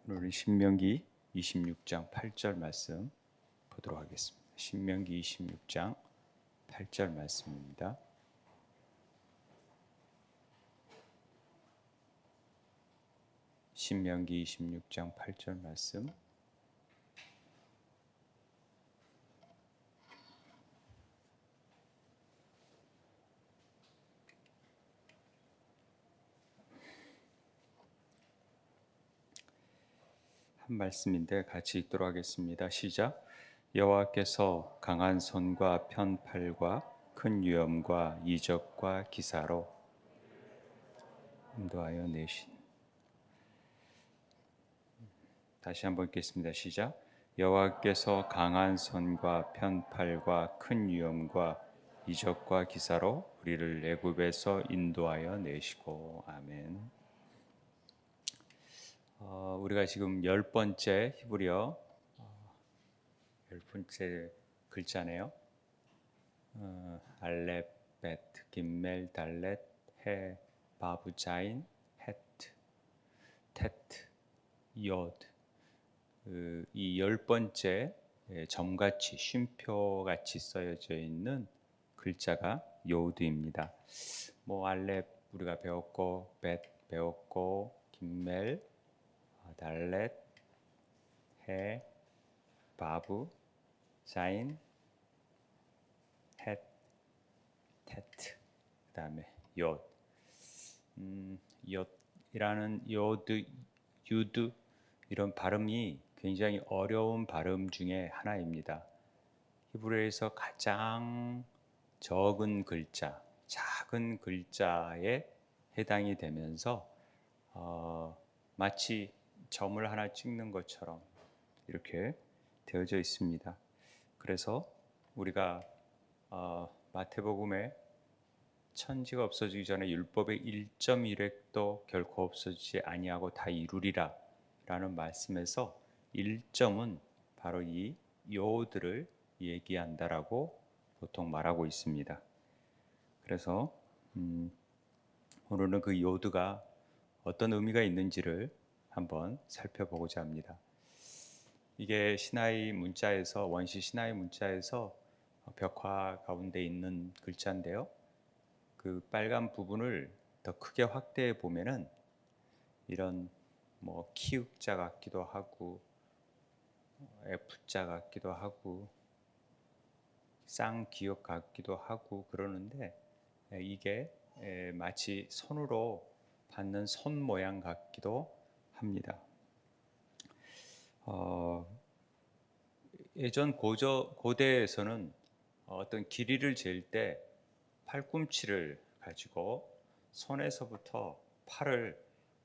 오늘은 신명기 26장 8절 말씀 보도록 하겠습니다. 신명기 26장 8절 말씀입니다. 신명기 26장 8절 말씀. 한 말씀인데 같이 읽도록 하겠습니다. 시작. 여호와께서 강한 손과 편팔과 큰 위엄과 이적과 기사로 인도하여 내신. 다시 한번 읽겠습니다. 시작. 여호와께서 강한 손과 편팔과 큰 위엄과 이적과 기사로 우리를 애굽에서 인도하여 내시고. 아멘. 우리가 지금 10번째 히브리어 10번째 글자네요. 알렙, 베트, 김멜, 달렛, 해, 바브, 자인, 헤트, 테트, 요드. 이 10번째 점같이 쉼표같이 써여져 있는 글자가 요드입니다. 알렙 우리가 배웠고, 베트 배웠고, 김멜, 달렛, 해, 바브, 자인, 헷, 테트, 그 다음에 옅. 옅이라는 요드, 유드 이런 발음이 굉장히 어려운 발음 중에 하나입니다. 히브리어에서 가장 적은 글자, 작은 글자에 해당이 되면서 마치 점을 하나 찍는 것처럼 이렇게 되어져 있습니다. 그래서 우리가 마태복음에 천지가 없어지기 전에 율법의 1.1획도 결코 없어지지 아니하고 다 이루리라 라는 말씀에서 1점은 바로 이 요들을 얘기한다라고 보통 말하고 있습니다. 그래서 오늘은 그 요드가 어떤 의미가 있는지를 한번 살펴보고자 합니다. 이게 시나이 문자에서, 원시 시나이 문자에서 벽화 가운데 있는 글자인데요. 그 빨간 부분을 더 크게 확대해 보면은 이런 키읔자 같기도 하고 F자 같기도 하고 쌍기역 같기도 하고 그러는데, 이게 마치 손으로 받는 손 모양 같기도 합니다. 예전 고대에서는 어떤 길이를 잴 때 팔꿈치를 가지고 손에서부터 팔을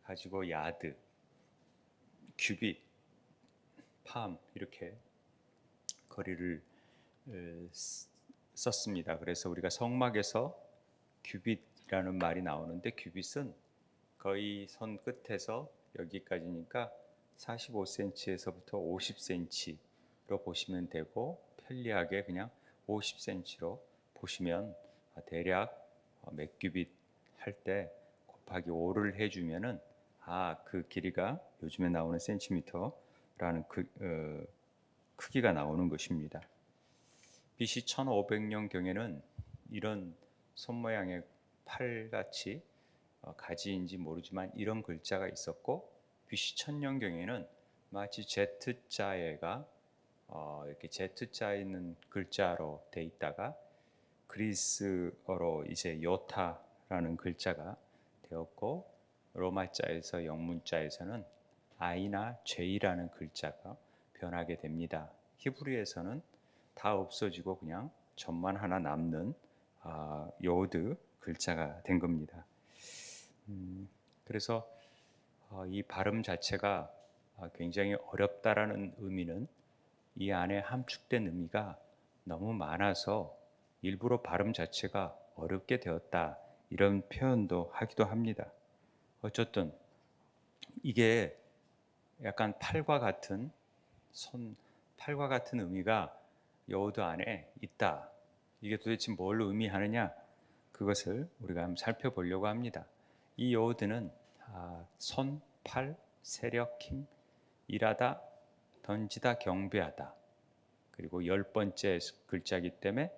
가지고 야드, 큐빗, 팜 이렇게 거리를 썼습니다. 그래서 우리가 성막에서 큐빗이라는 말이 나오는데, 큐빗은 거의 손 끝에서 여기까지니까 45cm에서부터 50cm로 보시면 되고, 편리하게 그냥 50cm로 보시면 대략 몇 큐빗 할 때 곱하기 5를 해주면은 그 길이가 요즘에 나오는 센티미터라는 크기가 나오는 것입니다. BC 1500년경에는 이런 손 모양의 팔같이 가지인지 모르지만 이런 글자가 있었고, BC 1000년경에는 마치 Z자가 이렇게 Z자 있는 글자로 돼 있다가 그리스어로 이제 요타라는 글자가 되었고, 로마자에서 영문자에서는 I나 J라는 글자가 변하게 됩니다. 히브리에서는 다 없어지고 그냥 점만 하나 남는 요드 글자가 된 겁니다. 그래서 이 발음 자체가 굉장히 어렵다라는 의미는 이 안에 함축된 의미가 너무 많아서 일부러 발음 자체가 어렵게 되었다, 이런 표현도 하기도 합니다. 어쨌든 이게 약간 팔과 같은 팔과 같은 의미가 요드 안에 있다. 이게 도대체 뭘 의미하느냐? 그것을 우리가 한번 살펴보려고 합니다. 이 요드는 손, 팔, 세력, 힘 일하다, 던지다, 경배하다. 그리고 10번째 글자이기 때문에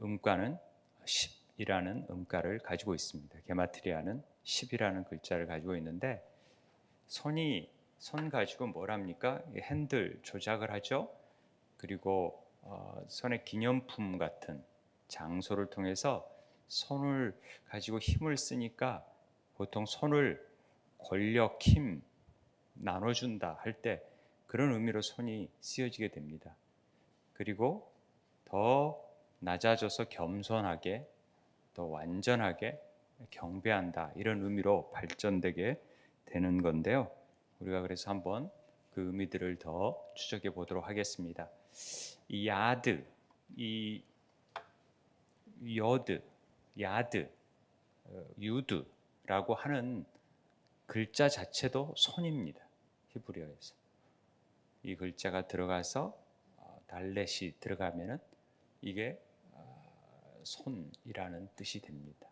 음가는 10이라는 음가를 가지고 있습니다. 게마트리아는 10이라는 글자를 가지고 있는데 손 가지고 뭘 합니까? 핸들 조작을 하죠. 그리고 손의 기념품 같은 장소를 통해서 손을 가지고 힘을 쓰니까 보통 손을 권력, 힘 나눠준다 할 때 그런 의미로 손이 쓰여지게 됩니다. 그리고 더 낮아져서 겸손하게 더 완전하게 경배한다 이런 의미로 발전되게 되는 건데요. 우리가 그래서 한번 그 의미들을 더 추적해 보도록 하겠습니다. 이 야드, 이 여드, 야드, 유드라고 하는 글자 자체도 손입니다. 히브리어에서 이 글자가 들어가서 달렛이 들어가면은 이게 손이라는 뜻이 됩니다.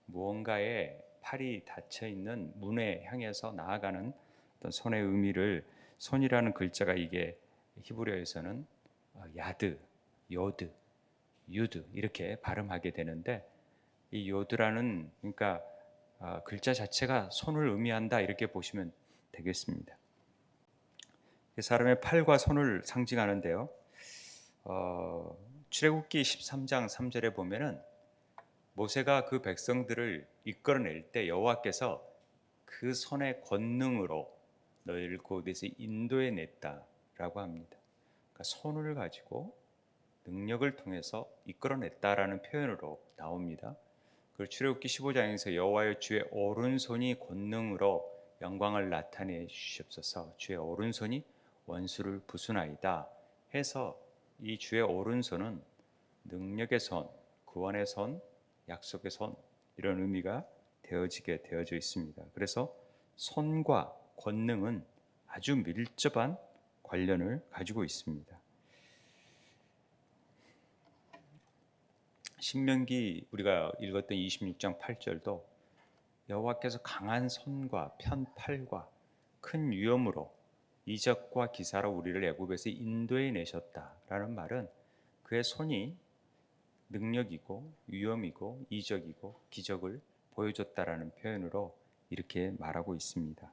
무언가에 팔이 닫혀 있는 문에 향해서 나아가는 어떤 손의 의미를 손이라는 글자가 이게 히브리어에서는 야드, 요드, 유드 이렇게 발음하게 되는데 이 요드라는 그러니까 글자 자체가 손을 의미한다 이렇게 보시면 되겠습니다. 사람의 팔과 손을 상징하는데요. 출애굽기 13장 3절에 보면은 모세가 그 백성들을 이끌어낼 때 여호와께서 그 손의 권능으로 너희를 그곳에서 인도해 냈다라고 합니다. 그러니까 손을 가지고 능력을 통해서 이끌어냈다라는 표현으로 나옵니다. 그리고 출애굽기 15장에서 여호와의 주의 오른손이 권능으로 영광을 나타내 주시옵소서. 주의 오른손이 원수를 부수나이다 해서 이 주의 오른손은 능력의 손, 구원의 손, 약속의 손 이런 의미가 되어져 있습니다. 그래서 손과 권능은 아주 밀접한 관련을 가지고 있습니다. 신명기 우리가 읽었던 26장 8절도 여호와께서 강한 손과 편 팔과 큰 위엄으로 이적과 기사로 우리를 애굽에서 인도해 내셨다라는 말은 그의 손이 능력이고 위엄이고 이적이고 기적을 보여줬다라는 표현으로 이렇게 말하고 있습니다.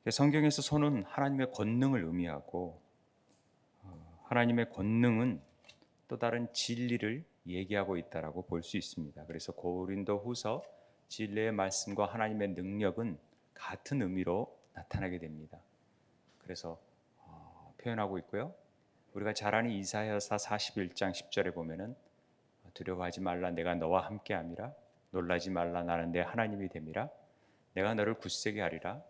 성경에서 손은 하나님의 권능을 의미하고 하나님의 권능은 또 다른 진리를 얘기하고 있다라고 볼 수 있습니다. 그래서 고린도후서 진리의 말씀과 하나님의 능력은 같은 의미로 나타나게 됩니다. 그래서 표현하고 있고요. 우리가 잘 아는 이사야서 41장 10절에 보면은 두려워하지 말라 내가 너와 함께함이라 놀라지 말라 나는 내 하나님이 됨이라 내가 너를 굳세게 하리라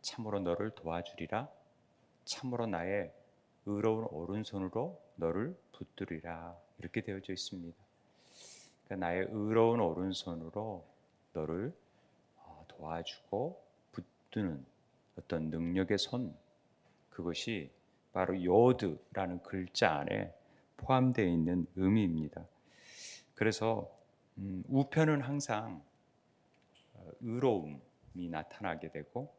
참으로 너를 도와주리라 참으로 나의 의로운 오른손으로 너를 붙들리라 이렇게 되어져 있습니다. 그러니까 나의 의로운 오른손으로 너를 도와주고 붙드는 어떤 능력의 손 그것이 바로 요드라는 글자 안에 포함되어 있는 의미입니다. 그래서 우편은 항상 의로움이 나타나게 되고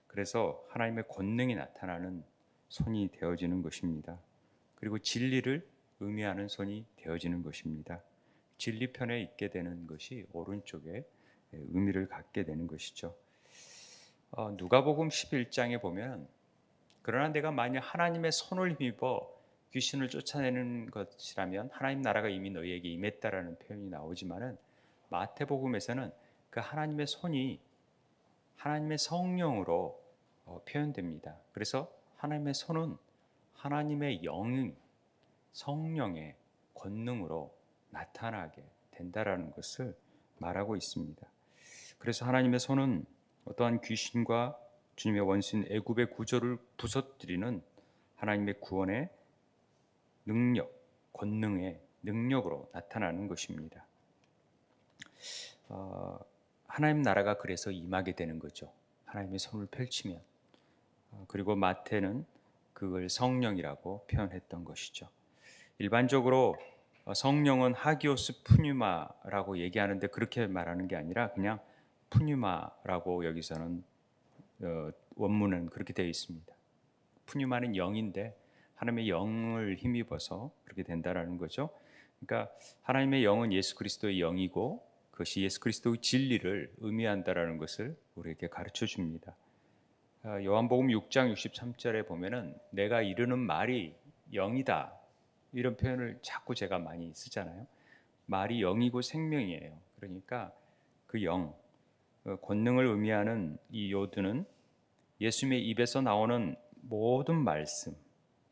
그래서 하나님의 권능이 나타나는 손이 되어지는 것입니다. 그리고 진리를 의미하는 손이 되어지는 것입니다. 진리편에 있게 되는 것이 오른쪽에 의미를 갖게 되는 것이죠. 누가복음 11장에 보면 그러나 내가 만약 하나님의 손을 힘입어 귀신을 쫓아내는 것이라면 하나님 나라가 이미 너희에게 임했다라는 표현이 나오지만은 마태복음에서는 그 하나님의 손이 하나님의 성령으로 표현됩니다. 그래서 하나님의 손은 하나님의 영이 성령의 권능으로 나타나게 된다라는 것을 말하고 있습니다. 그래서 하나님의 손은 어떠한 귀신과 주님의 원수인 애굽의 구조를 부서뜨리는 하나님의 구원의 능력, 권능의 능력으로 나타나는 것입니다. 하나님 나라가 그래서 임하게 되는 거죠. 하나님의 손을 펼치면. 그리고 마태는 그걸 성령이라고 표현했던 것이죠. 일반적으로 성령은 하기오스 푸뉴마라고 얘기하는데 그렇게 말하는 게 아니라 그냥 푸뉴마라고 여기서는 원문은 그렇게 되어 있습니다. 푸뉴마는 영인데 하나님의 영을 힘입어서 그렇게 된다라는 거죠. 그러니까 하나님의 영은 예수 그리스도의 영이고 그것이 예수 그리스도의 진리를 의미한다라는 것을 우리에게 가르쳐 줍니다. 요한복음 6장 63절에 보면은 내가 이르는 말이 영이다 이런 표현을 자꾸 제가 많이 쓰잖아요. 말이 영이고 생명이에요. 그러니까 그 영, 권능을 의미하는 이 요드는 예수님의 입에서 나오는 모든 말씀,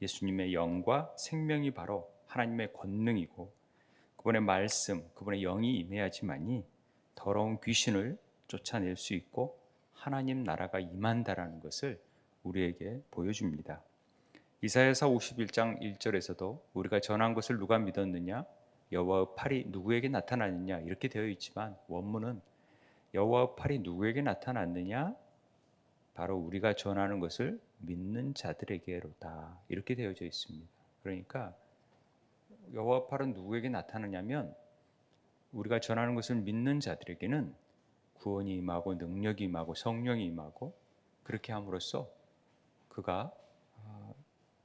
예수님의 영과 생명이 바로 하나님의 권능이고 그분의 말씀, 그분의 영이 임해야지만이 더러운 귀신을 쫓아낼 수 있고 하나님 나라가 임한다라는 것을 우리에게 보여줍니다. 이사야서 51장 1절에서도 우리가 전한 것을 누가 믿었느냐? 여호와의 팔이 누구에게 나타났느냐? 이렇게 되어 있지만 원문은 여호와의 팔이 누구에게 나타났느냐? 바로 우리가 전하는 것을 믿는 자들에게로다. 이렇게 되어져 있습니다. 그러니까 여호와 팔은 누구에게 나타나냐면 우리가 전하는 것을 믿는 자들에게는 구원이 임하고 능력이 임하고 성령이 임하고 그렇게 함으로써 그가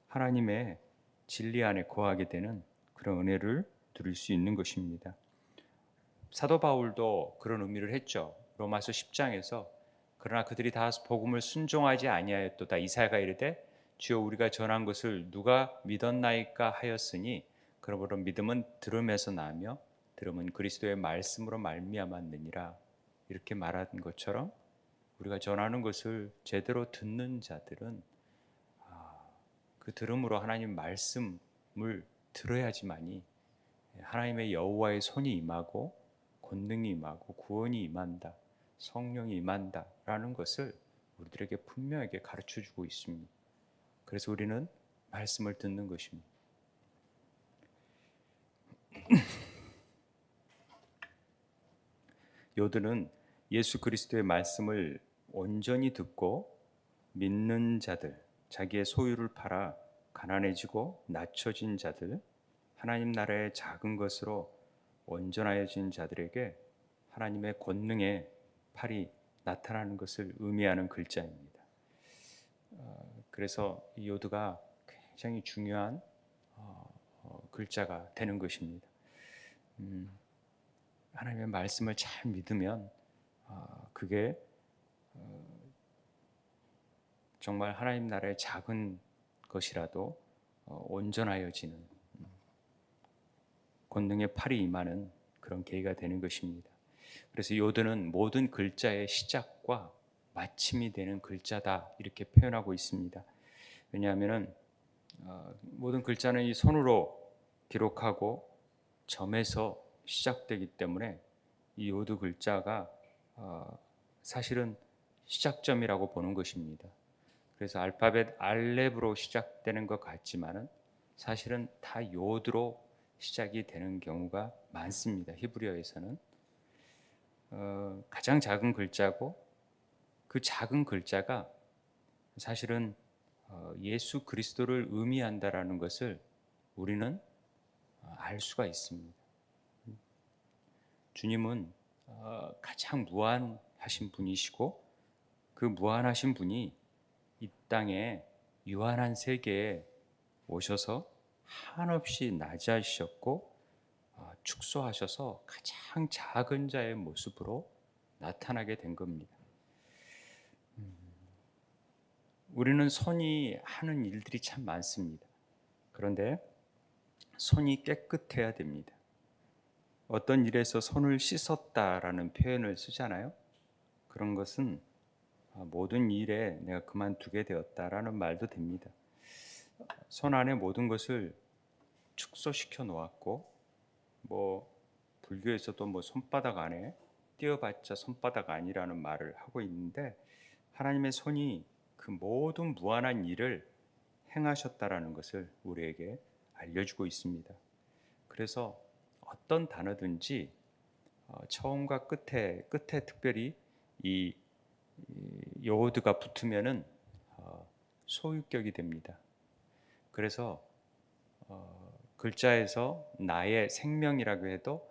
하나님의 진리 안에 거하게 되는 그런 은혜를 누릴 수 있는 것입니다. 사도 바울도 그런 의미를 했죠. 로마서 10장에서 그러나 그들이 다 복음을 순종하지 아니하였도다. 이사야가 이르되 주여 우리가 전한 것을 누가 믿었나이까 하였으니 그러므로 믿음은 들음에서 나며 들음은 그리스도의 말씀으로 말미암았느니라. 이렇게 말한 것처럼 우리가 전하는 것을 제대로 듣는 자들은 그 들음으로 하나님 말씀을 들어야지만이 하나님의 여호와의 손이 임하고 권능이 임하고 구원이 임한다. 성령이 임한다라는 것을 우리들에게 분명하게 가르쳐주고 있습니다. 그래서 우리는 말씀을 듣는 것입니다. 요들은 예수 그리스도의 말씀을 온전히 듣고 믿는 자들, 자기의 소유를 팔아 가난해지고 낮춰진 자들, 하나님 나라의 작은 것으로 온전하여진 자들에게 하나님의 권능의 팔이 나타나는 것을 의미하는 글자입니다. 그래서 이 요드가 굉장히 중요한 글자가 되는 것입니다. 하나님의 말씀을 잘 믿으면 그게 정말 하나님 나라의 작은 것이라도 온전하여지는 권능의 팔이 임하는 그런 계기가 되는 것입니다. 그래서 요드는 모든 글자의 시작과 마침이 되는 글자다 이렇게 표현하고 있습니다. 왜냐하면 모든 글자는 이 손으로 기록하고 점에서 시작되기 때문에 이 요드 글자가 사실은 시작점이라고 보는 것입니다. 그래서 알파벳 알렙으로 시작되는 것 같지만은 사실은 다 요드로 시작이 되는 경우가 많습니다. 히브리어에서는 가장 작은 글자고 그 작은 글자가 사실은 예수 그리스도를 의미한다라는 것을 우리는 알 수가 있습니다. 주님은 가장 무한하신 분이시고 그 무한하신 분이 이 땅에 유한한 세계에 오셔서 한없이 낮아지셨고 축소하셔서 가장 작은 자의 모습으로 나타나게 된 겁니다. 우리는 손이 하는 일들이 참 많습니다. 그런데 손이 깨끗해야 됩니다. 어떤 일에서 손을 씻었다라는 표현을 쓰잖아요. 그런 것은 모든 일에 내가 그만두게 되었다라는 말도 됩니다. 손 안에 모든 것을 축소시켜 놓았고 불교에서도 손바닥 안에 띄어봤자 손바닥 아니라는 말을 하고 있는데 하나님의 손이 그 모든 무한한 일을 행하셨다라는 것을 우리에게 알려주고 있습니다. 그래서 어떤 단어든지 처음과 끝에 특별히 이 요드가 붙으면은 소유격이 됩니다. 그래서 글자에서 나의 생명이라고 해도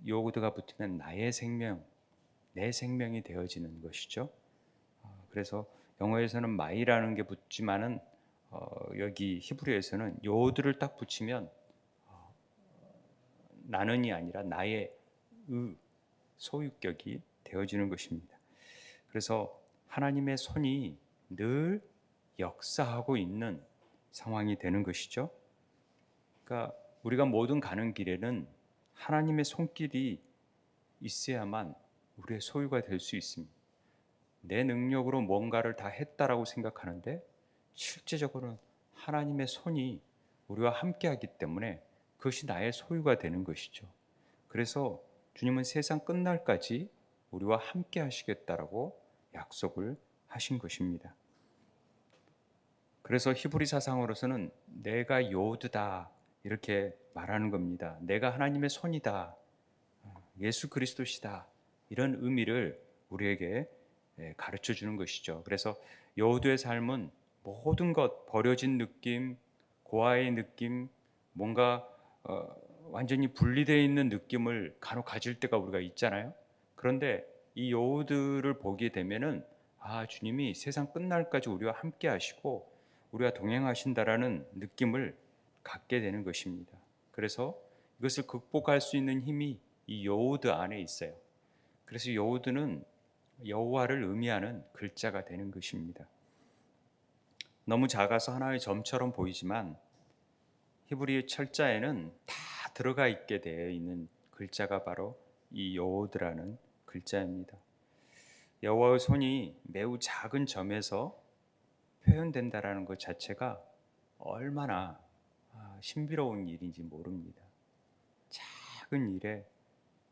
요드가 붙으면 나의 생명, 내 생명이 되어지는 것이죠. 그래서 영어에서는 my라는 게 붙지만은 여기 히브리어에서는 요드를 딱 붙이면 나는이 아니라 나의 소유격이 되어지는 것입니다. 그래서 하나님의 손이 늘 역사하고 있는 상황이 되는 것이죠. 그러니까 우리가 모든 가는 길에는 하나님의 손길이 있어야만 우리의 소유가 될 수 있습니다. 내 능력으로 뭔가를 다 했다라고 생각하는데 실제적으로는 하나님의 손이 우리와 함께하기 때문에 그것이 나의 소유가 되는 것이죠. 그래서 주님은 세상 끝날까지 우리와 함께 하시겠다라고 약속을 하신 것입니다. 그래서 히브리 사상으로서는 내가 요드다 이렇게 말하는 겁니다. 내가 하나님의 손이다. 예수 그리스도시다. 이런 의미를 우리에게 가르쳐 주는 것이죠. 그래서 여호도의 삶은 모든 것 버려진 느낌, 고아의 느낌, 뭔가 완전히 분리되어 있는 느낌을 간혹 가질 때가 우리가 있잖아요. 그런데 이 여호도를 보게 되면은 주님이 세상 끝날까지 우리와 함께 하시고 우리와 동행하신다라는 느낌을 갖게 되는 것입니다. 그래서 이것을 극복할 수 있는 힘이 이 여호드 안에 있어요. 그래서 여호드는 여호와를 의미하는 글자가 되는 것입니다. 너무 작아서 하나의 점처럼 보이지만 히브리 철자에는 다 들어가 있게 되어 있는 글자가 바로 이 여호드라는 글자입니다. 여호와의 손이 매우 작은 점에서 표현된다라는 것 자체가 얼마나 신비로운 일인지 모릅니다. 작은 일에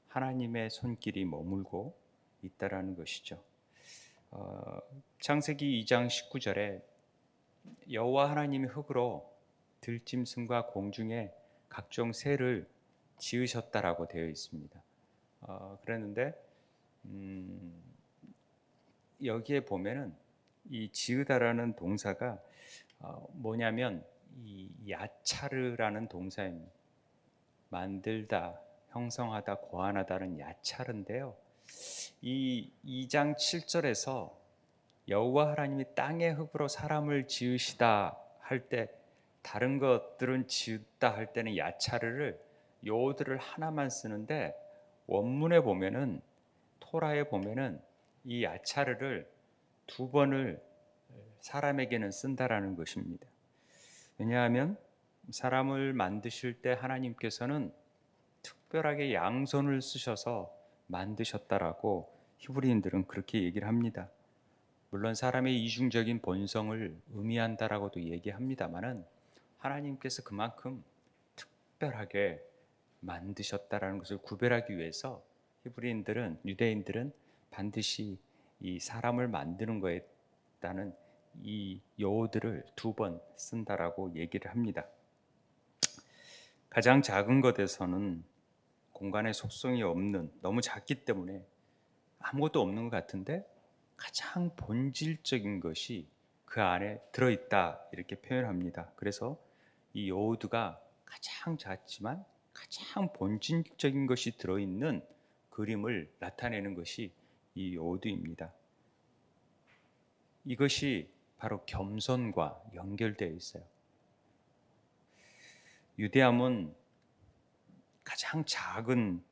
하나님의 손길이 머물고 있다라는 것이죠. 창세기 2장 19절에 여호와 하나님이 흙으로 들짐승과 공중에 각종 새를 지으셨다라고 되어 있습니다. 그랬는데 여기에 보면은 이 지으다라는 동사가 뭐냐면 이 야차르라는 동사입니다. 만들다, 형성하다, 고안하다는 야차르인데요. 이 2장 7절에서 여호와 하나님이 땅의 흙으로 사람을 지으시다 할 때 다른 것들은 지었다 할 때는 야차르를 요들을 하나만 쓰는데 원문에 보면은 토라에 보면은 이 야차르를 두 번을 사람에게는 쓴다라는 것입니다. 왜냐하면 사람을 만드실 때 하나님께서는 특별하게 양손을 쓰셔서 만드셨다라고 히브리인들은 그렇게 얘기를 합니다. 물론 사람의 이중적인 본성을 의미한다라고도 얘기합니다만은 하나님께서 그만큼 특별하게 만드셨다라는 것을 구별하기 위해서 히브리인들은 유대인들은 반드시 이 사람을 만드는 거에 따른 이 여호들을 두 번 쓴다라고 얘기를 합니다. 가장 작은 것에서는 공간의 속성이 없는 너무 작기 때문에 아무것도 없는 것 같은데 가장 본질적인 것이 그 안에 들어있다 이렇게 표현합니다. 그래서 이 여호드가 가장 작지만 가장 본질적인 것이 들어있는 그림을 나타내는 것이 이 여호드입니다. 이것이 바로 겸손과 연결되어 있어요. 유대함은 가장 작은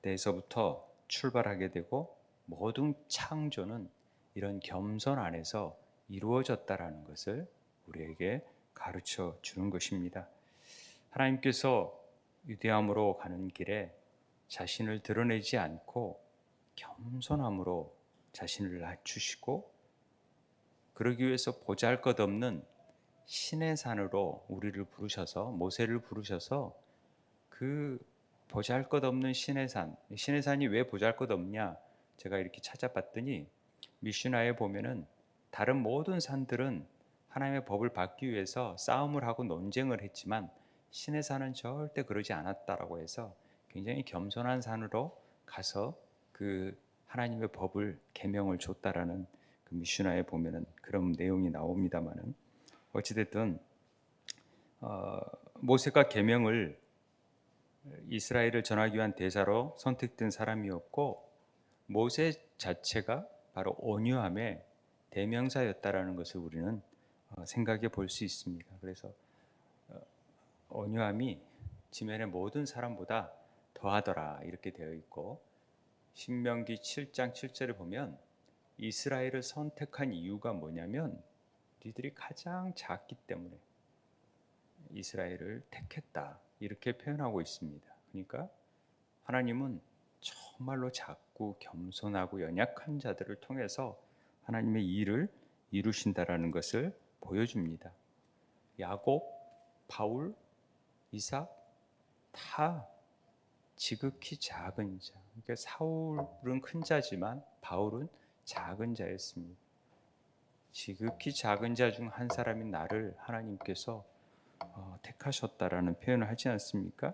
데서부터 출발하게 되고 모든 창조는 이런 겸손 안에서 이루어졌다라는 것을 우리에게 가르쳐 주는 것입니다. 하나님께서 유대함으로 가는 길에 자신을 드러내지 않고 겸손함으로 자신을 낮추시고 그러기 위해서 보잘것없는 신의 산으로 우리를 부르셔서 모세를 부르셔서 그 보잘것없는 신의 산이 왜 보잘것없냐 제가 이렇게 찾아봤더니 미슈나에 보면은 다른 모든 산들은 하나님의 법을 받기 위해서 싸움을 하고 논쟁을 했지만 신의 산은 절대 그러지 않았다라고 해서 굉장히 겸손한 산으로 가서 그 하나님의 법을 계명을 줬다라는 그 미슈나에 보면은 그런 내용이 나옵니다만은 어찌됐든 모세가 계명을 이스라엘을 전하기 위한 대사로 선택된 사람이었고 모세 자체가 바로 온유함에 대명사였다라는 것을 우리는 생각해 볼 수 있습니다. 그래서 온유함이 지면의 모든 사람보다 더하더라 이렇게 되어 있고, 신명기 7장 7절을 보면 이스라엘을 선택한 이유가 뭐냐면 니들이 가장 작기 때문에 이스라엘을 택했다 이렇게 표현하고 있습니다. 그러니까 하나님은 정말로 작고 겸손하고 연약한 자들을 통해서 하나님의 일을 이루신다라는 것을 보여줍니다. 야곱, 바울, 이삭 다 지극히 작은 자. 그러니까 사울은 큰 자지만 바울은 작은 자였습니다. 지극히 작은 자 중 한 사람인 나를 하나님께서 택하셨다라는 표현을 하지 않습니까?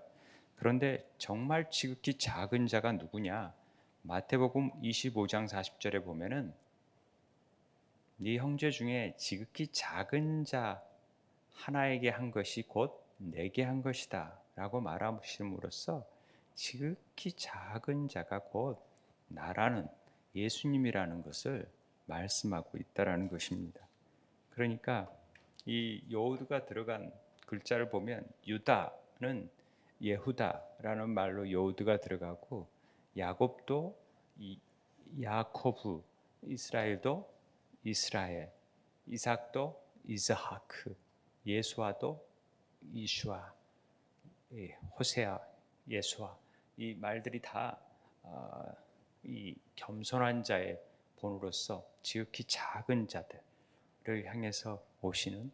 그런데 정말 지극히 작은 자가 누구냐? 마태복음 25장 40절에 보면은 네 형제 중에 지극히 작은 자 하나에게 한 것이 곧 내게 한 것이다 라고 말하심으로써 지극히 작은 자가 곧 나라는 예수님이라는 것을 말씀하고 있다라는 것입니다. 그러니까 이 요드가 들어간 글자를 보면 유다는 예후다라는 말로 요드가 들어가고, 야곱도 야코브, 이스라엘도 이스라엘, 이삭도 이스하크, 예수아도 이슈아, 호세아, 예수아, 이 말들이 다 이 겸손한 자의 본으로서 지극히 작은 자들을 향해서 오시는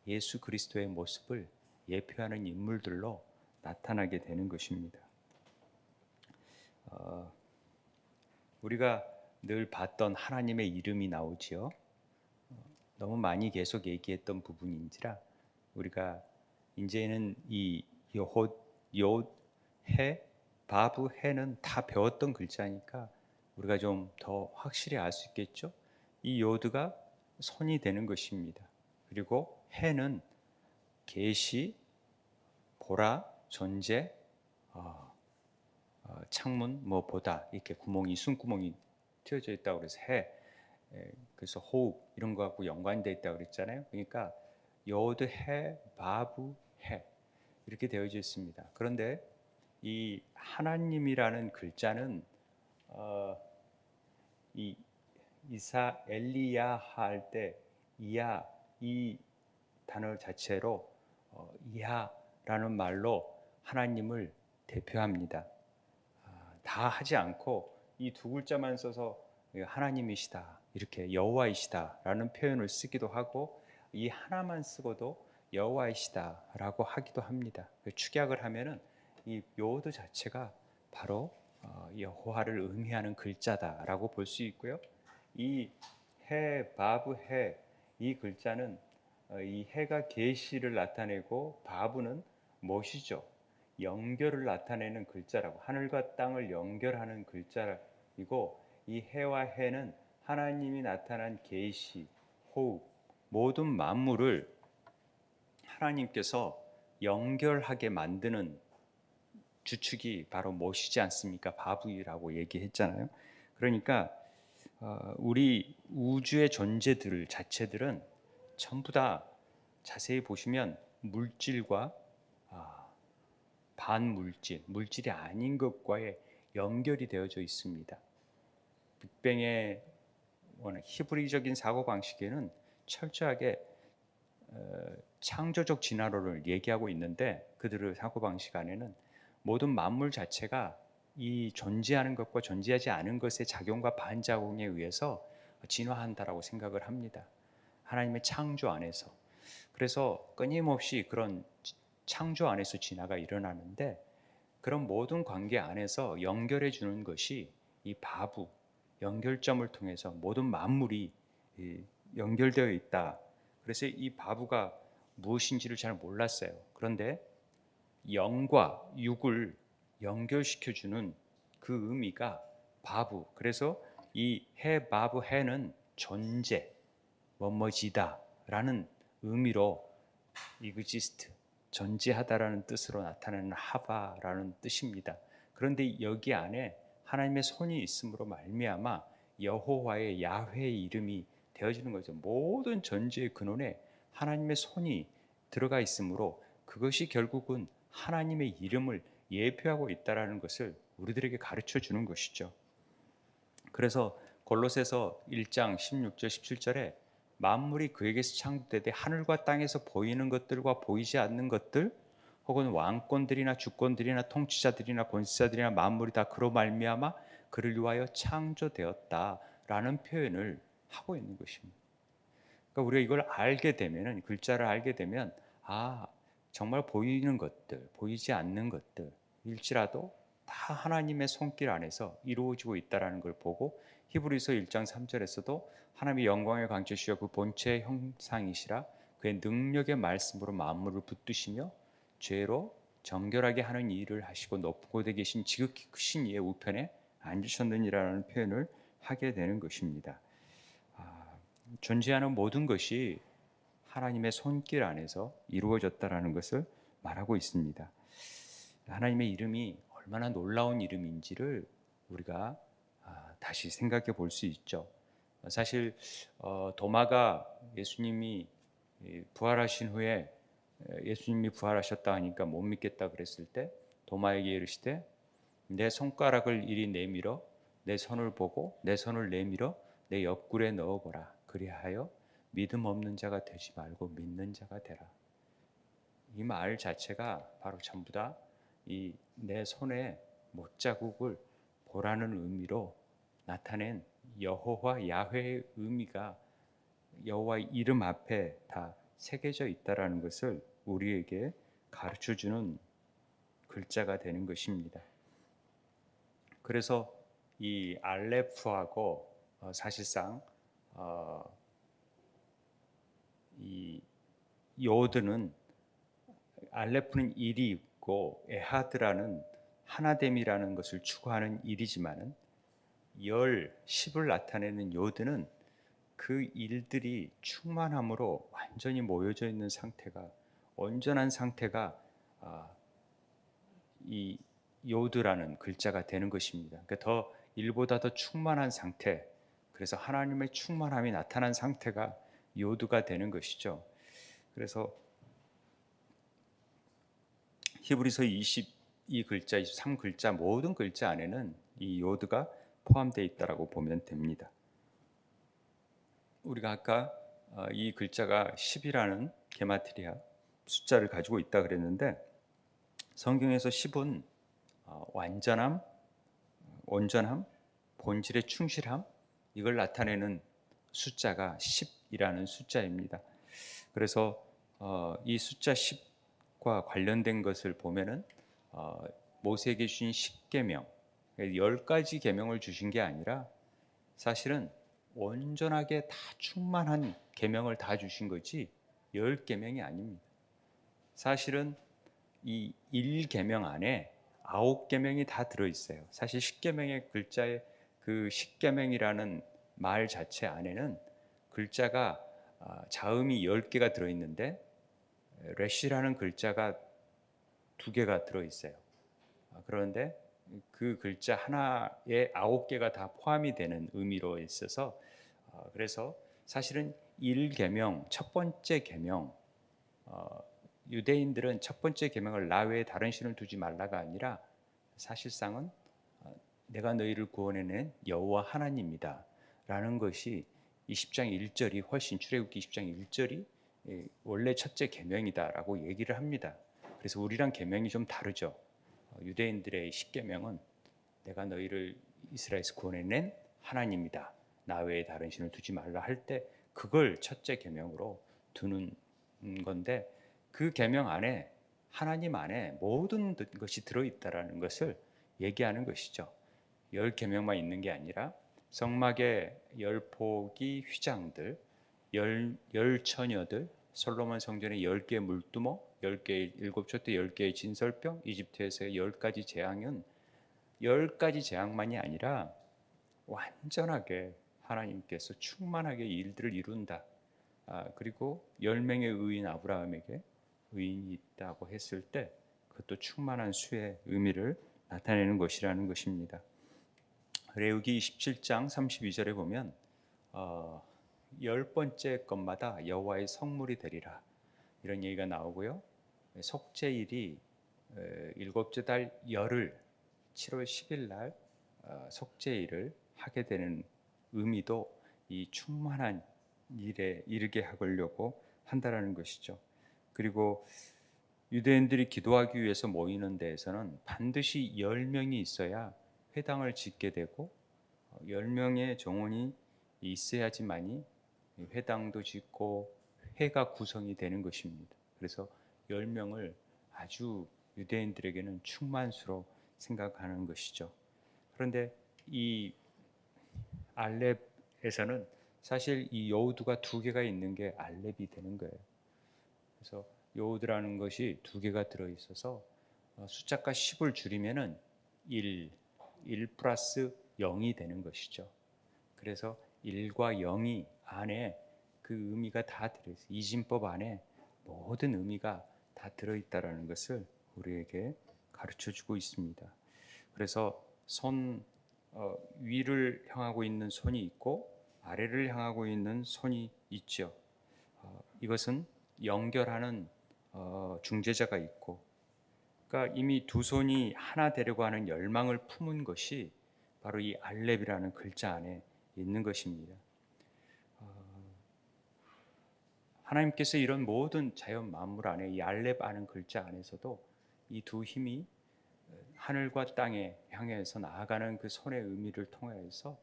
예수 그리스도의 모습을 예표하는 인물들로 나타나게 되는 것입니다. 우리가 늘 봤던 하나님의 이름이 나오지요. 너무 많이 계속 얘기했던 부분인지라 우리가 이제는 이 요호, 요, 해, 바브, 해는 다 배웠던 글자니까 우리가 좀 더 확실히 알 수 있겠죠. 이 요드가 손이 되는 것입니다. 그리고 해는 계시, 보라, 존재, 창문, 뭐 보다 이렇게 구멍이 숨구멍이 튀어져 있다고 그래서 해, 그래서 호흡 이런 거하고 연관되어 있다고 그랬잖아요. 그러니까 요드, 해, 바브, 해 이렇게 되어져 있습니다. 그런데 이 하나님이라는 글자는 이 이사 엘리야 할 때 이야 이 단어 자체로 이하라는 말로 하나님을 대표합니다. 다 하지 않고 이 두 글자만 써서 하나님이시다 이렇게 여호와이시다라는 표현을 쓰기도 하고, 이 하나만 쓰고도 여호와이시다라고 하기도 합니다. 축약을 하면은 이 요드 자체가 바로 여호와를 의미하는 글자다라고 볼 수 있고요. 이 해, 바브, 해 이 글자는 이 해가 계시를 나타내고 바브는 못이죠. 연결을 나타내는 글자라고, 하늘과 땅을 연결하는 글자이고, 이 해와 해는 하나님이 나타난 계시, 호흡, 모든 만물을 하나님께서 연결하게 만드는 주축이 바로 못이지 않습니까? 바브이라고 얘기했잖아요. 그러니까 우리 우주의 존재들 자체들은 전부 다 자세히 보시면 물질과 반물질, 물질이 아닌 것과의 연결이 되어져 있습니다. 빅뱅의 히브리적인 사고 방식에는 철저하게 창조적 진화론을 얘기하고 있는데, 그들의 사고 방식 안에는 모든 만물 자체가 이 존재하는 것과 존재하지 않은 것의 작용과 반작용에 의해서 진화한다라고 생각을 합니다. 하나님의 창조 안에서. 그래서 끊임없이 그런 창조 안에서 진화가 일어나는데, 그런 모든 관계 안에서 연결해 주는 것이 이 바브, 연결점을 통해서 모든 만물이 연결되어 있다. 그래서 이 바브가 무엇인지를 잘 몰랐어요. 그런데 영과 육을 연결시켜 주는 그 의미가 바브. 그래서 이 해, 바브, 해는 존재, 뭐뭐지다라는 의미로 이그지스트, 존재하다라는 뜻으로 나타나는 하바라는 뜻입니다. 그런데 여기 안에 하나님의 손이 있음으로 말미암아 여호와의 야훼의 이름이 되어지는 거죠. 모든 전제의 근원에 하나님의 손이 들어가 있으므로 그것이 결국은 하나님의 이름을 예표하고 있다라는 것을 우리들에게 가르쳐 주는 것이죠. 그래서 골로새서 1장 16절 17절에 만물이 그에게서 창조되되 하늘과 땅에서 보이는 것들과 보이지 않는 것들 혹은 왕권들이나 주권들이나 통치자들이나 권세자들이나 만물이 다 그로 말미암아 그를 위하여 창조되었다라는 표현을 하고 있는 것입니다. 그러니까 우리가 이걸 알게 되면은 글자를 알게 되면 정말 보이는 것들, 보이지 않는 것들일지라도 다 하나님의 손길 안에서 이루어지고 있다라는 걸 보고 히브리서 1장 3절에서도 하나님의 영광의 광채시여 그 본체의 형상이시라 그의 능력의 말씀으로 만물을 붙드시며 죄로 정결하게 하는 일을 하시고 높은 곳에 계신 지극히 크신 이의 우편에 앉으셨느니라는 표현을 하게 되는 것입니다. 존재하는 모든 것이 하나님의 손길 안에서 이루어졌다라는 것을 말하고 있습니다. 하나님의 이름이 얼마나 놀라운 이름인지를 우리가 다시 생각해 볼 수 있죠. 사실 도마가 예수님이 부활하신 후에 예수님이 부활하셨다 하니까 못 믿겠다 그랬을 때 도마에게 이르시되 내 손가락을 이리 내밀어 내 손을 보고 내 손을 내밀어 내 옆구리에 넣어보라. 그리하여 믿음 없는 자가 되지 말고 믿는 자가 되라. 이 말 자체가 바로 전부 다 이 내 손에 못자국을 보라는 의미로 나타낸 여호와 야훼의 의미가 여호와의 이름 앞에 다 새겨져 있다라는 것을 우리에게 가르쳐 주는 글자가 되는 것입니다. 그래서 이 알레프하고 사실상 이 요드는 알레프는 일이 있고 에하드라는 하나됨이라는 것을 추구하는 일이지만은 10을 나타내는 요드는 그 일들이 충만함으로 완전히 모여져 있는 상태가 온전한 상태가 이 요드라는 글자가 되는 것입니다. 그러니까 더 일보다 더 충만한 상태, 그래서 하나님의 충만함이 나타난 상태가 요드가 되는 것이죠. 그래서 히브리서 22글자, 23글자 모든 글자 안에는 이 요드가 포함되어 있다라고 보면 됩니다. 우리가 아까 이 글자가 10이라는 게마트리아 숫자를 가지고 있다 그랬는데 성경에서 10은 완전함, 온전함, 본질의 충실함 이걸 나타내는 숫자가 10이라는 숫자입니다. 그래서 이 숫자 10과 관련된 것을 보면은 모세에게 주신 10계명, 10가지 계명을 주신 게 아니라 사실은 온전하게 다 충만한 계명을 다 주신 거지 10계명이 아닙니다. 사실은 이 1계명 안에 9계명이 다 들어 있어요. 사실 10계명의 글자에 그 10계명이라는 말 자체 안에는 글자가 자음이 10개가 들어 있는데 레시라는 글자가 2개가 들어 있어요. 그런데 그 글자 하나에 9개가 다 포함이 되는 의미로 있어서 그래서 사실은 1계명 첫 번째 계명 유대인들은 첫 번째 계명을 나 외에 다른 신을 두지 말라가 아니라 사실상은 내가 너희를 구원해낸 여호와 하나님이다 라는 것이 20장 1절이 훨씬 출애굽기 20장 1절이 원래 첫째 계명이다라고 얘기를 합니다. 그래서 우리랑 계명이 좀 다르죠. 유대인들의 10계명은 내가 너희를 이스라엘에서 구원해낸 하나님이다. 나 외에 다른 신을 두지 말라 할 때 그걸 첫째 계명으로 두는 건데 그 계명 안에 하나님 안에 모든 것이 들어있다라는 것을 얘기하는 것이죠. 10계명만 있는 게 아니라 성막의 10포기 휘장들, 열 처녀들, 솔로몬 성전의 10개의 물두멍, 10개의 일곱 촛대, 10개의 진설병, 이집트에서의 10가지 재앙은 10가지 재앙만이 아니라 완전하게 하나님께서 충만하게 일들을 이룬다. 그리고 10명의 의인 아브라함에게 의인이 있다고 했을 때 그것도 충만한 수의 의미를 나타내는 것이라는 것입니다. 레위기 27장 32절에 보면 10번째 것마다 여호와의 성물이 되리라, 이런 얘기가 나오고요. 속죄일이 일곱째 달 열흘 7월 10일 날 속죄일을 하게 되는 의미도 이 충만한 일에 이르게 하려고 한다라는 것이죠. 그리고 유대인들이 기도하기 위해서 모이는 데에서는 반드시 10명이 있어야 회당을 짓게 되고 10명의 정원이 있어야지만이 회당도 짓고 회가 구성이 되는 것입니다. 그래서 10명을 아주 유대인들에게는 충만수로 생각하는 것이죠. 그런데 이 알렙에서는 사실 이 여우두가 두 개가 있는 게 알렙이 되는 거예요. 그래서 여우두라는 것이 두 개가 들어 있어서 숫자가 10을 줄이면은 1, 1 플러스 0이 되는 것이죠. 그래서 1과 0이 안에 그 의미가 다 들어있어요. 이진법 안에 모든 의미가 다 들어있다라는 것을 우리에게 가르쳐주고 있습니다. 그래서 손 위를 향하고 있는 손이 있고 아래를 향하고 있는 손이 있죠. 이것은 연결하는 중재자가 있고, 그러니까 이미 두 손이 하나 되려고 하는 열망을 품은 것이 바로 이 알렙이라는 글자 안에 있는 것입니다. 하나님께서 이런 모든 자연 만물 안에 이 알렙하는 글자 안에서도 이 두 힘이 하늘과 땅에 향해서 나아가는 그 손의 의미를 통해서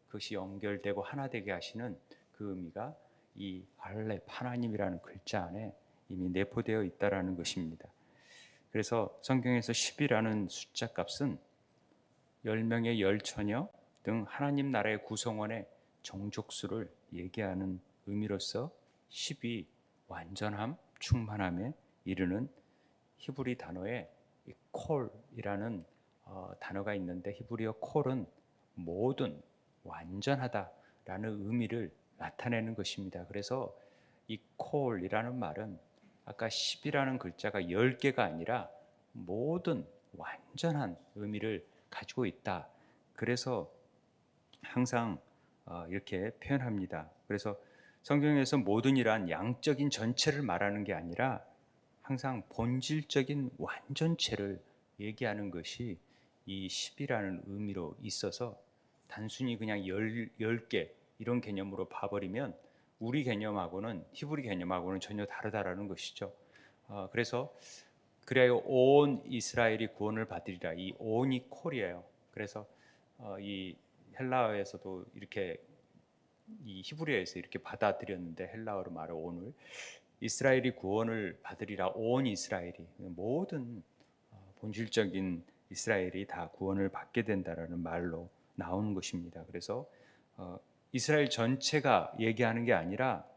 그것이 연결되고 하나 되게 하시는 그 의미가 이 알렙 하나님이라는 글자 안에 이미 내포되어 있다라는 것입니다. 그래서 성경에서 10이라는 숫자 값은 10명의 열처녀 등 하나님 나라의 구성원의 정족수를 얘기하는 의미로서 10이 완전함, 충만함에 이르는 히브리 단어에 콜이라는 단어가 있는데, 히브리어 콜은 모든, 완전하다라는 의미를 나타내는 것입니다. 그래서 이 콜이라는 말은 아까 10이라는 글자가 10개가 아니라 모든 완전한 의미를 가지고 있다. 그래서 항상 이렇게 표현합니다. 그래서 성경에서 모든이란 양적인 전체를 말하는 게 아니라 항상 본질적인 완전체를 얘기하는 것이 이 10이라는 의미로 있어서, 단순히 그냥 10개 이런 개념으로 봐버리면 우리 개념하고는, 히브리 개념하고는 전혀 다르다라는 것이죠. 그래서 그래야 온 이스라엘이 구원을 받으리라. 이 온이 콜이에요. 그래서 이 헬라어에서도 이렇게, 이 히브리어에서 이렇게 받아들였는데, 헬라어로 말해 온을 이스라엘이 구원을 받으리라. 온 이스라엘이, 모든 본질적인 이스라엘이 다 구원을 받게 된다라는 말로 나오는 것입니다. 그래서 이스라엘 전체가 얘기하는 게 아니라,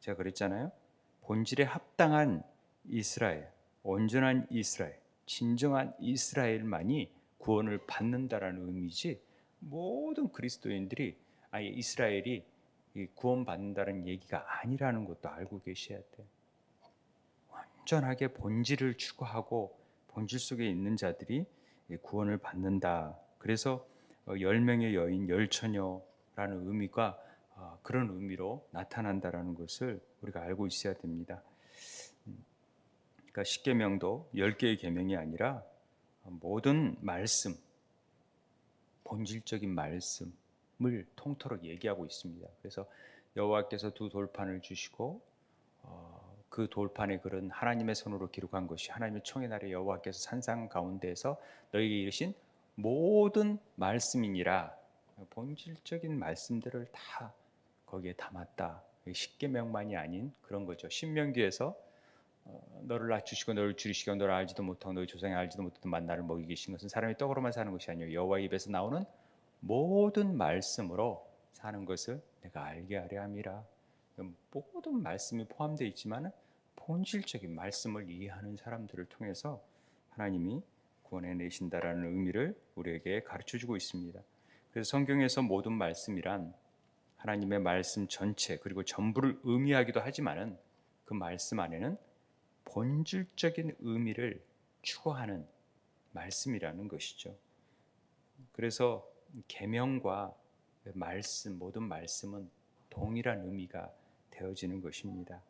제가 그랬잖아요. 본질에 합당한 이스라엘, 온전한 이스라엘, 진정한 이스라엘만이 구원을 받는다라는 의미지, 모든 그리스도인들이 아예 이스라엘이 구원받는다는 얘기가 아니라는 것도 알고 계셔야 돼요. 완전하게 본질을 추구하고 본질 속에 있는 자들이 구원을 받는다. 그래서 10명의 여인, 열처녀라는 의미가 그런 의미로 나타난다라는 것을 우리가 알고 있어야 됩니다. 그러니까 십계명도 10개의 계명이 아니라 모든 말씀, 본질적인 말씀을 통틀어 얘기하고 있습니다. 그래서 여호와께서 두 돌판을 주시고 그 돌판에 글은 하나님의 손으로 기록한 것이 하나님의 총의 날에 여호와께서 산상 가운데에서 너희에게 이르신 모든 말씀이니라. 본질적인 말씀들을 다 거기에 담았다. 십계명만이 아닌 그런 거죠. 신명기에서 너를 낮추시고 너를 줄이시고 너를 알지도 못하고 너희 조상이 알지도 못했던 만나를 먹이게 계신 것은 사람이 떡으로만 사는 것이 아니요 여호와의 입에서 나오는 모든 말씀으로 사는 것을 내가 알게 하려 함이라. 모든 말씀이 포함되어 있지만 본질적인 말씀을 이해하는 사람들을 통해서 하나님이 구원해 내신다라는 의미를 우리에게 가르쳐주고 있습니다. 그래서 성경에서 모든 말씀이란 하나님의 말씀 전체 그리고 전부를 의미하기도 하지만은 그 말씀 안에는 본질적인 의미를 추구하는 말씀이라는 것이죠. 그래서 계명과 말씀, 모든 말씀은 동일한 의미가 되어지는 것입니다.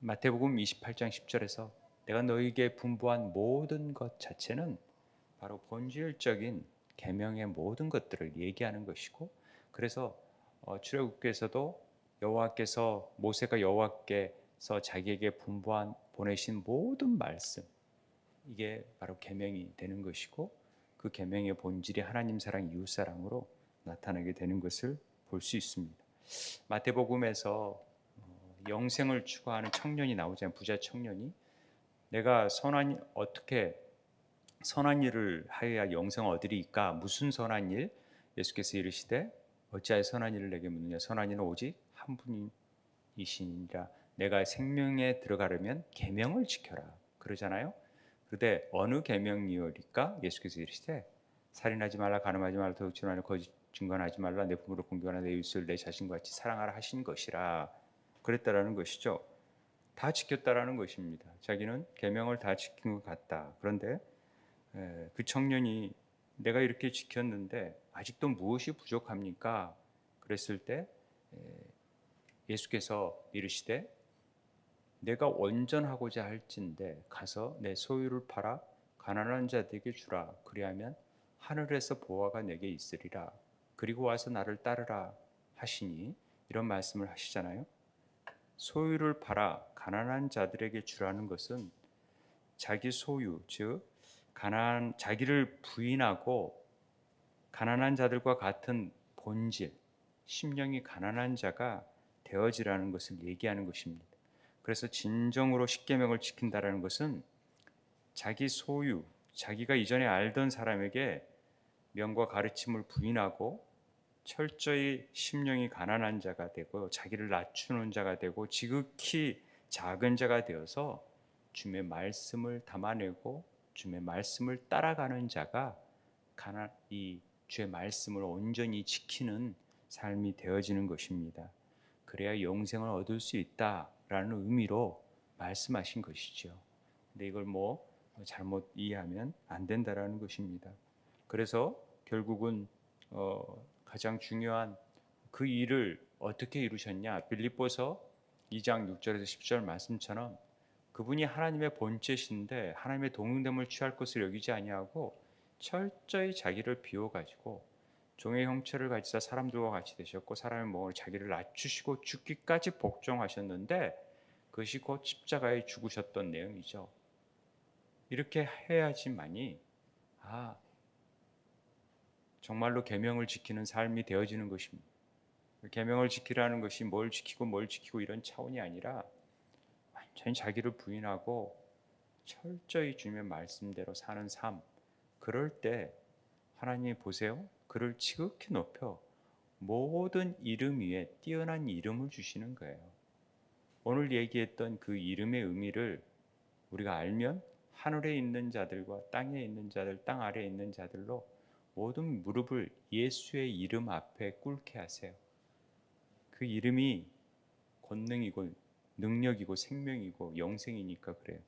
마태복음 28장 10절에서 내가 너희에게 분부한 모든 것 자체는 바로 본질적인 계명의 모든 것들을 얘기하는 것이고, 그래서 출애굽기에서도 여호와께서 모세가 여호와께서 자기에게 보내신 모든 말씀, 이게 바로 계명이 되는 것이고, 그 계명의 본질이 하나님 사랑, 이웃 사랑으로 나타나게 되는 것을 볼 수 있습니다. 마태복음에서 영생을 추구하는 청년이 나오잖아요. 부자 청년이 내가 어떻게 선한 일을 하여야 영생을 얻으리이까? 무슨 선한 일? 예수께서 이르시되 어찌하여 선한 일을 내게 묻느냐? 선한 이는 오직 한 분이시니라. 내가 생명에 들어가려면 계명을 지켜라 그러잖아요. 그런데 어느 계명이오리까? 예수께서 이르시되 살인하지 말라, 간음하지 말라, 도둑질 말라, 거짓 증거하지 말라, 내 부모를 공경하라, 내 이웃을 내 자신과 같이 사랑하라 하신 것이라 그랬다라는 것이죠. 다 지켰다라는 것입니다. 자기는 계명을 다 지킨 것 같다. 그런데 그 청년이 내가 이렇게 지켰는데 아직도 무엇이 부족합니까? 그랬을 때 예수께서 이르시되 내가 온전하고자 할진대 가서 내 소유를 팔아 가난한 자들에게 주라. 그리하면 하늘에서 보화가 내게 있으리라. 그리고 와서 나를 따르라 하시니, 이런 말씀을 하시잖아요. 소유를 팔아 가난한 자들에게 주라는 것은 자기 소유, 즉 자기를 부인하고 가난한 자들과 같은 본질, 심령이 가난한 자가 되어지라는 것을 얘기하는 것입니다. 그래서 진정으로 십계명을 지킨다라는 것은 자기 소유, 자기가 이전에 알던 사람에게 명과 가르침을 부인하고 철저히 심령이 가난한 자가 되고 자기를 낮추는 자가 되고 지극히 작은 자가 되어서 주님의 말씀을 담아내고 주님의 말씀을 따라가는 자가 이 주의 말씀을 온전히 지키는 삶이 되어지는 것입니다. 그래야 영생을 얻을 수 있다라는 의미로 말씀하신 것이죠. 근데 이걸 잘못 이해하면 안 된다라는 것입니다. 그래서 결국은 가장 중요한 그 일을 어떻게 이루셨냐? 빌립보서 2장 6절에서 10절 말씀처럼 그분이 하나님의 본체신데 하나님의 동등됨을 취할 것을 여기지 아니하고 철저히 자기를 비워가지고 종의 형체를 가지사 사람들과 같이 되셨고 사람의 몸을 자기를 낮추시고 죽기까지 복종하셨는데 그것이 곧 십자가에 죽으셨던 내용이죠. 이렇게 해야지만이 정말로 계명을 지키는 삶이 되어지는 것입니다. 계명을 지키라는 것이 뭘 지키고 이런 차원이 아니라 완전히 자기를 부인하고 철저히 주님의 말씀대로 사는 삶. 그럴 때 하나님이 보세요. 그를 지극히 높여 모든 이름 위에 뛰어난 이름을 주시는 거예요. 오늘 얘기했던 그 이름의 의미를 우리가 알면 하늘에 있는 자들과 땅에 있는 자들, 땅 아래에 있는 자들로 모든 무릎을 예수의 이름 앞에 꿇게 하세요. 그 이름이 권능이고 능력이고 생명이고 영생이니까 그래요.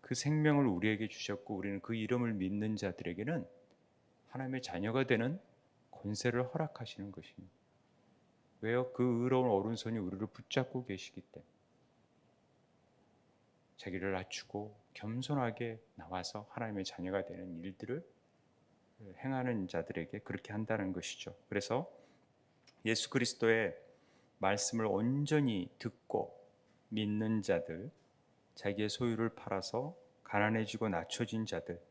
그 생명을 우리에게 주셨고 우리는 그 이름을 믿는 자들에게는 하나님의 자녀가 되는 권세를 허락하시는 것입니다. 왜요? 그 의로운 오른손이 우리를 붙잡고 계시기 때문에 자기를 낮추고 겸손하게 나와서 하나님의 자녀가 되는 일들을 행하는 자들에게 그렇게 한다는 것이죠. 그래서 예수 그리스도의 말씀을 온전히 듣고 믿는 자들, 자기의 소유를 팔아서 가난해지고 낮춰진 자들,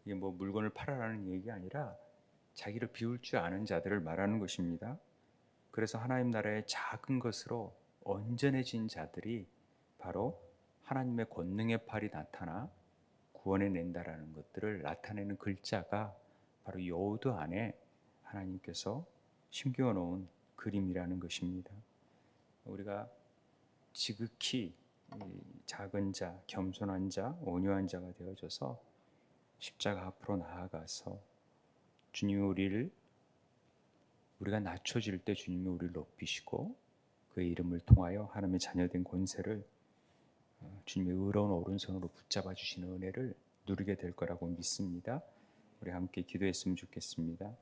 이게 물건을 팔아라는 얘기가 아니라 자기를 비울 줄 아는 자들을 말하는 것입니다. 그래서 하나님 나라의 작은 것으로 온전해진 자들이 바로 하나님의 권능의 팔이 나타나 구원해낸다라는 것들을 나타내는 글자가 바로 요드 안에 하나님께서 심겨 놓은 그림이라는 것입니다. 우리가 지극히 작은 자, 겸손한 자, 온유한 자가 되어져서 십자가 앞으로 나아가서 우리가 낮춰질 때 주님이 우리를 높이시고 그의 이름을 통하여 하나님의 자녀된 권세를 주님의 의로운 오른손으로 붙잡아 주시는 은혜를 누리게 될 거라고 믿습니다. 우리 함께 기도했으면 좋겠습니다.